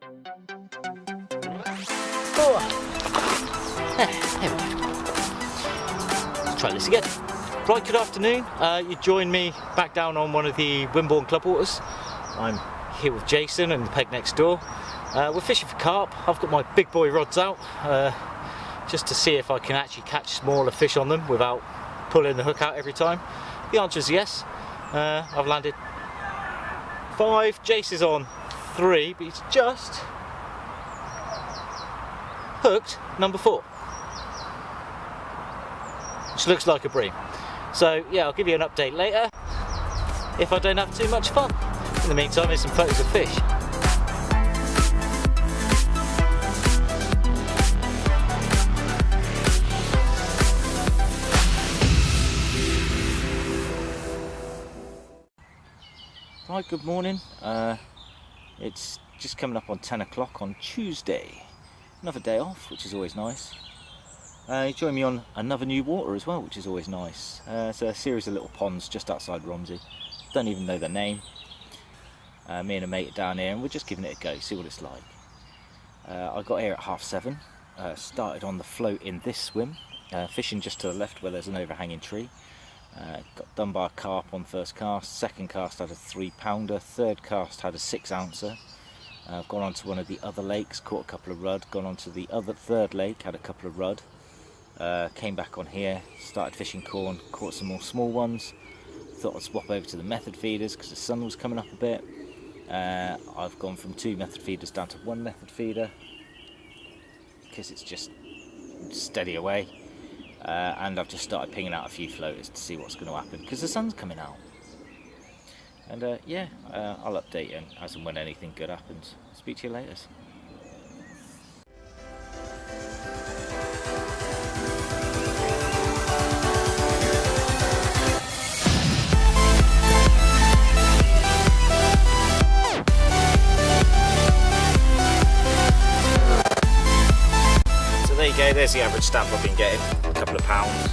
There we go. Let's try this again. Right, good afternoon. You join me back down on one of the Wimborne club waters. I'm here with Jason and the peg next door. We're fishing for carp. I've got my big boy rods out just to see if I can actually catch smaller fish on them without pulling the hook out every time. The answer is yes. I've landed 5. Jace is on 3, but he's just hooked number 4, which looks like a bream. So yeah, I'll give you an update later if I don't have too much fun. In the meantime, here's some photos of fish. Right, good morning. It's just coming up on 10 o'clock on Tuesday. Another day off, which is always nice. You join me on another new water as well, which is always nice. It's a series of little ponds just outside Romsey. Don't even know their name. Me and a mate are down here and we're just giving it a go, see what it's like. I got here at 7:30. Started on the float in this swim, fishing just to the left where there's an overhanging tree. Got done by a carp on first cast. Second cast had a 3-pounder. Third cast had a 6-ouncer. I've gone on to one of the other lakes, caught a couple of rudd. Gone on to the other third lake, had a couple of rudd. Came back on here, started fishing corn, caught some more small ones. Thought I'd swap over to the method feeders because the sun was coming up a bit. I've gone from 2 method feeders down to 1 method feeder because it's just steady away. And I've just started pinging out a few floaters to see what's going to happen because the sun's coming out. And yeah, I'll update you as and when anything good happens. Speak to you later. So there you go, there's the average stamp I've been getting, a couple of pounds.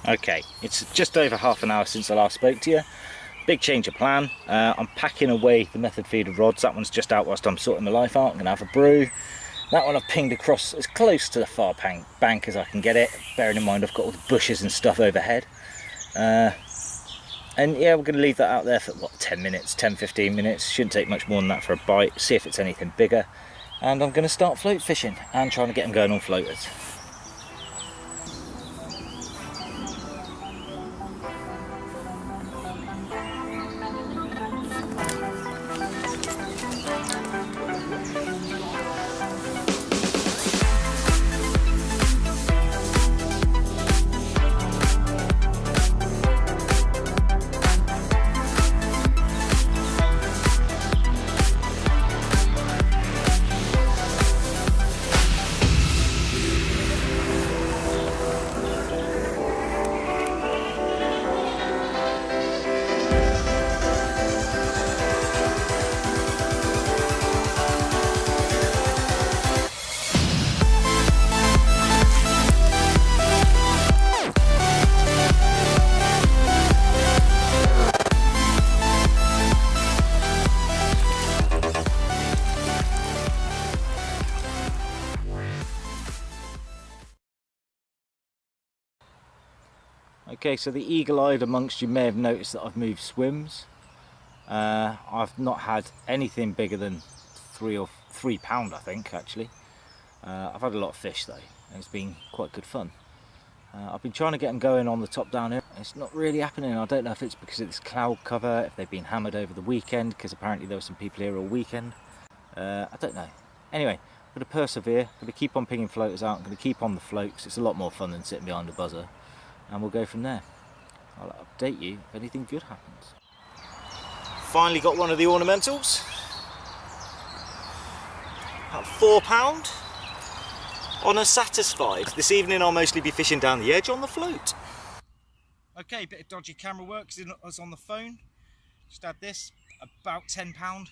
Okay, it's just over half an hour since I last spoke to you. Big change of plan. I'm packing away the method feeder rods. That one's just out whilst I'm sorting my life out. I'm going to have a brew. That one I've pinged across as close to the far bank as I can get it, bearing in mind I've got all the bushes and stuff overhead. And yeah, we're going to leave that out there for what, 10 minutes, 10-15 minutes. Shouldn't take much more than that for a bite, see if it's anything bigger. And I'm going to start float fishing and trying to get them going on floaters. Okay, so the eagle-eyed amongst you may have noticed that I've moved swims. I've not had anything bigger than 3 pound, I think, actually. I've had a lot of fish though, and it's been quite good fun. I've been trying to get them going on the top down here. It's not really happening. I don't know if it's because of this cloud cover, if they've been hammered over the weekend, because apparently there were some people here all weekend. I don't know. Anyway, I'm going to persevere. I'm going to keep on pinging floaters out. I'm going to keep on the floats. It's a lot more fun than sitting behind a buzzer. And we'll go from there. I'll update you if anything good happens. Finally got one of the ornamentals. About 4 pound. On a Satisfied. This evening I'll mostly be fishing down the edge on the float. Okay, bit of dodgy camera work because I was on the phone. Just had this, about 10 pound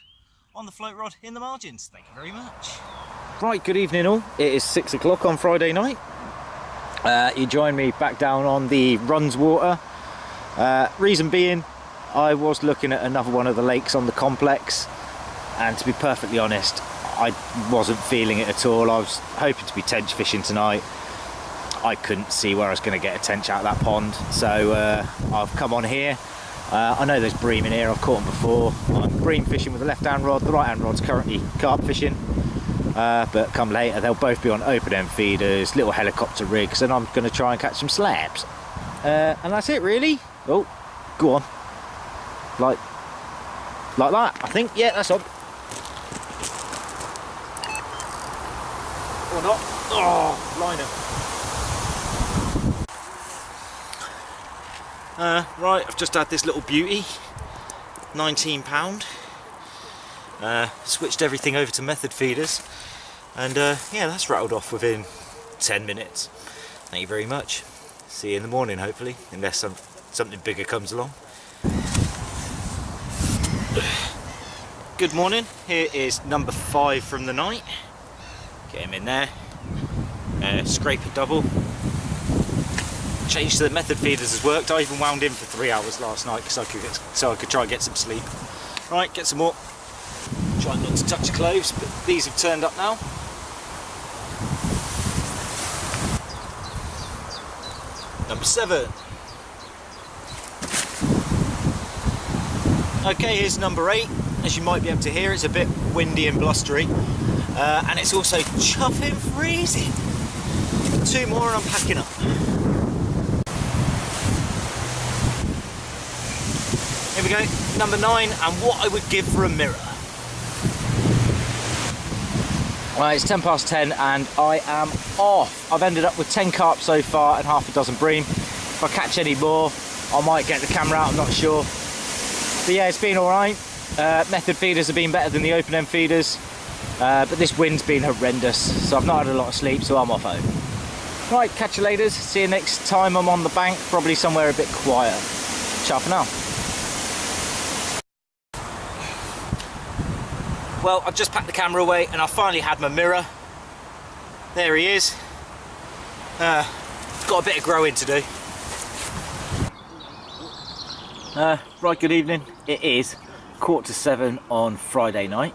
on the float rod in the margins. Thank you very much. Right, good evening all. It is 6 o'clock on Friday night. You join me back down on the Runs water. Reason being, I was looking at another one of the lakes on the complex, and to be perfectly honest, I wasn't feeling it at all. I was hoping to be tench fishing tonight. I couldn't see where I was going to get a tench out of that pond, so I've come on here. I know there's bream in here, I've caught them before. I'm bream fishing with the left hand rod, the right hand rod's currently carp fishing. But come later they'll both be on open end feeders, little helicopter rigs, and I'm going to try and catch some slabs. And that's it really. Oh, go on. Like that, I think. Yeah, that's on. Or not. Oh, liner. Right, I've just had this little beauty, £19. Switched everything over to method feeders, and yeah, that's rattled off within 10 minutes. Thank you very much. See you in the morning, hopefully, unless something bigger comes along. Good morning. Here is number 5 from the night. Get him in there. Scrape a double. Change to the method feeders has worked. I even wound in for 3 hours last night so I could try and get some sleep. Right, get some more. Try not to touch your clothes, but these have turned up now. Number 7. Okay, here's number 8. As you might be able to hear, it's a bit windy and blustery, and it's also chuffing freezing. 2 more and I'm packing up. Here we go, number 9, and what I would give for a mirror. Well, it's 10:10 and I am off. I've ended up with 10 carp so far and half a dozen bream. If I catch any more, I might get the camera out, I'm not sure. But yeah, it's been alright. Method feeders have been better than the open end feeders, but this wind's been horrendous, so I've not had a lot of sleep, so I'm off home. Right, catch you later. See you next time I'm on the bank, probably somewhere a bit quieter. Ciao for now. Well, I've just packed the camera away and I finally had my mirror. There he is. Got a bit of growing to do. Right, good evening. It is 6:45 on Friday night.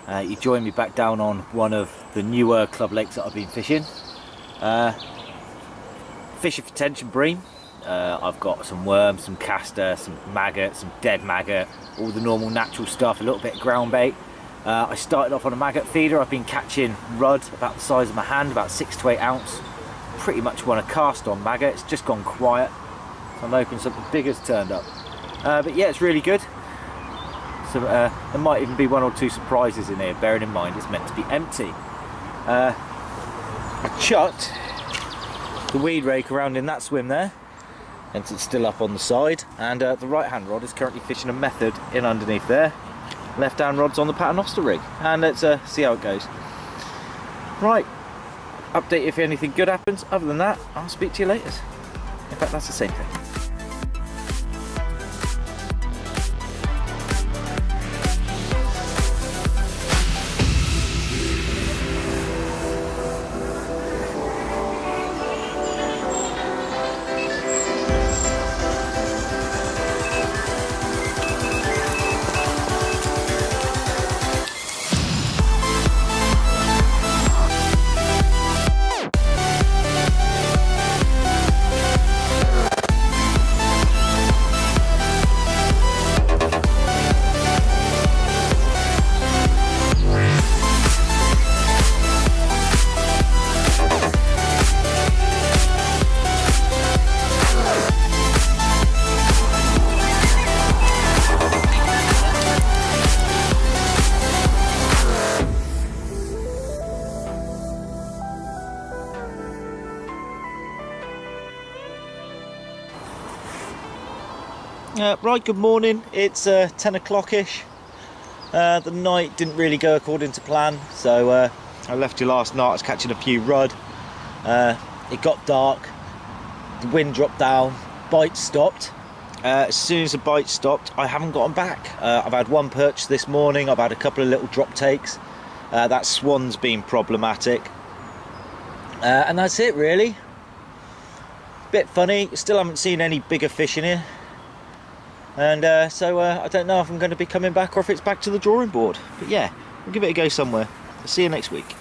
You join me back down on one of the newer club lakes that I've been fishing. Fishing for tench and bream. I've got some worms, some castor, some maggot, some dead maggot, all the normal natural stuff, a little bit of ground bait. I started off on a maggot feeder. I've been catching rudd about the size of my hand, about 6 to 8 ounce. Pretty much want to cast on maggot. It's just gone quiet, so I'm hoping something bigger's turned up. But yeah, it's really good. So there might even be 1 or 2 surprises in here, bearing in mind it's meant to be empty. I chucked the weed rake around in that swim there, and it's still up on the side, and the right hand rod is currently fishing a method in underneath there. Left hand rod's on the paternoster rig, and let's see how it goes. Right, update if anything good happens. Other than that, I'll speak to you later. In fact, that's the same thing. Right, good morning. It's 10 o'clock-ish. The night didn't really go according to plan, so I left you last night. I was catching a few rudd. It got dark, the wind dropped down, bite stopped. As soon as the bite stopped, I haven't gotten back. I've had 1 perch this morning, I've had a couple of little drop takes, That swan's been problematic. And that's it really. Bit funny, still haven't seen any bigger fish in here. And so I don't know if I'm going to be coming back or if it's back to the drawing board. But yeah, we'll give it a go somewhere. I'll see you next week.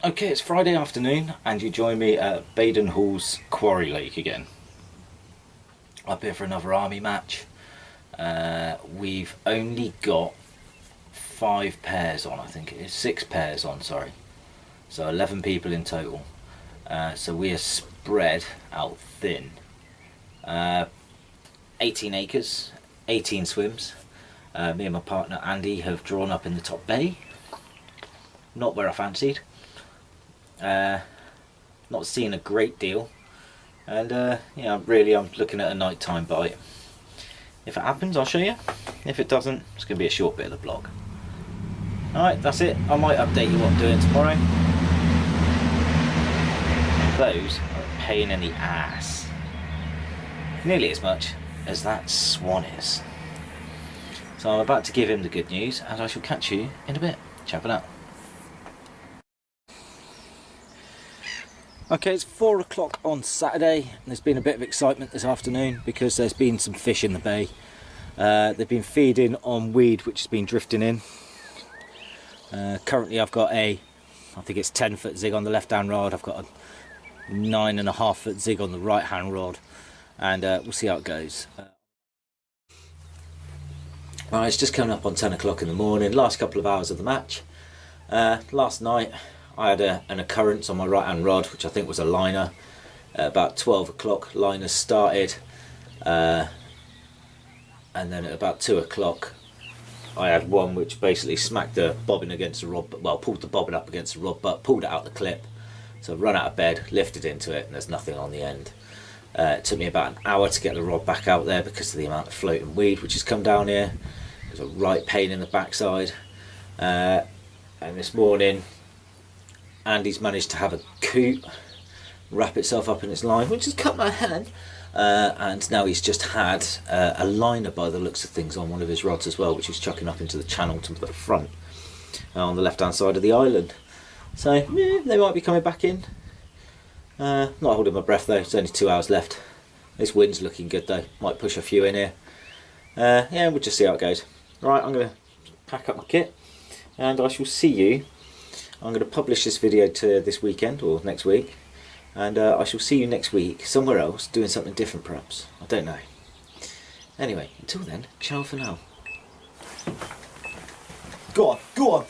Okay, it's Friday afternoon and you join me at Baden Hall's Quarry Lake again. Up here for another army match. We've only got 5 pairs on, I think it is. 6 pairs on, sorry. So 11 people in total. So we are spread out thin. 18 acres, 18 swims. Me and my partner Andy have drawn up in the top bay. Not where I fancied. Not seeing a great deal. And yeah, I'm looking at a nighttime bite. If it happens, I'll show you. If it doesn't, it's going to be a short bit of the vlog. Alright, that's it. I might update you what I'm doing tomorrow. Those are a pain in the ass. Nearly as much as that swan is. So I'm about to give him the good news and I shall catch you in a bit. Ciao for now. Okay, it's 4 o'clock on Saturday and there's been a bit of excitement this afternoon because there's been some fish in the bay. They've been feeding on weed which has been drifting in. Currently I've got I think it's 10-foot zig on the left hand rod. I've got a 9.5-foot zig on the right hand rod, and we'll see how it goes. Right, it's just coming up on 10 o'clock in the morning, last couple of hours of the match. Last night I had an occurrence on my right hand rod which I think was a liner. About 12 o'clock liners started, and then at about 2 o'clock I had one which basically smacked the bobbin against the rod, well, pulled the bobbin up against the rod but pulled it out the clip. So I've run out of bed, lifted into it, and there's nothing on the end. It took me about an hour to get the rod back out there because of the amount of floating weed which has come down here. It was a right pain in the backside. And this morning Andy's managed to have a coot wrap itself up in its line, which has cut my hand. And now he's just had a liner by the looks of things on one of his rods as well, which he's chucking up into the channel to the front on the left hand side of the island. So yeah, they might be coming back in. Not holding my breath though, it's only 2 hours left. This wind's looking good though, might push a few in here. Yeah, we'll just see how it goes. Right, I'm going to pack up my kit and I shall see you. I'm going to publish this video to this weekend or next week. And I shall see you next week, somewhere else, doing something different perhaps. I don't know. Anyway, until then, ciao for now. Go on, go on!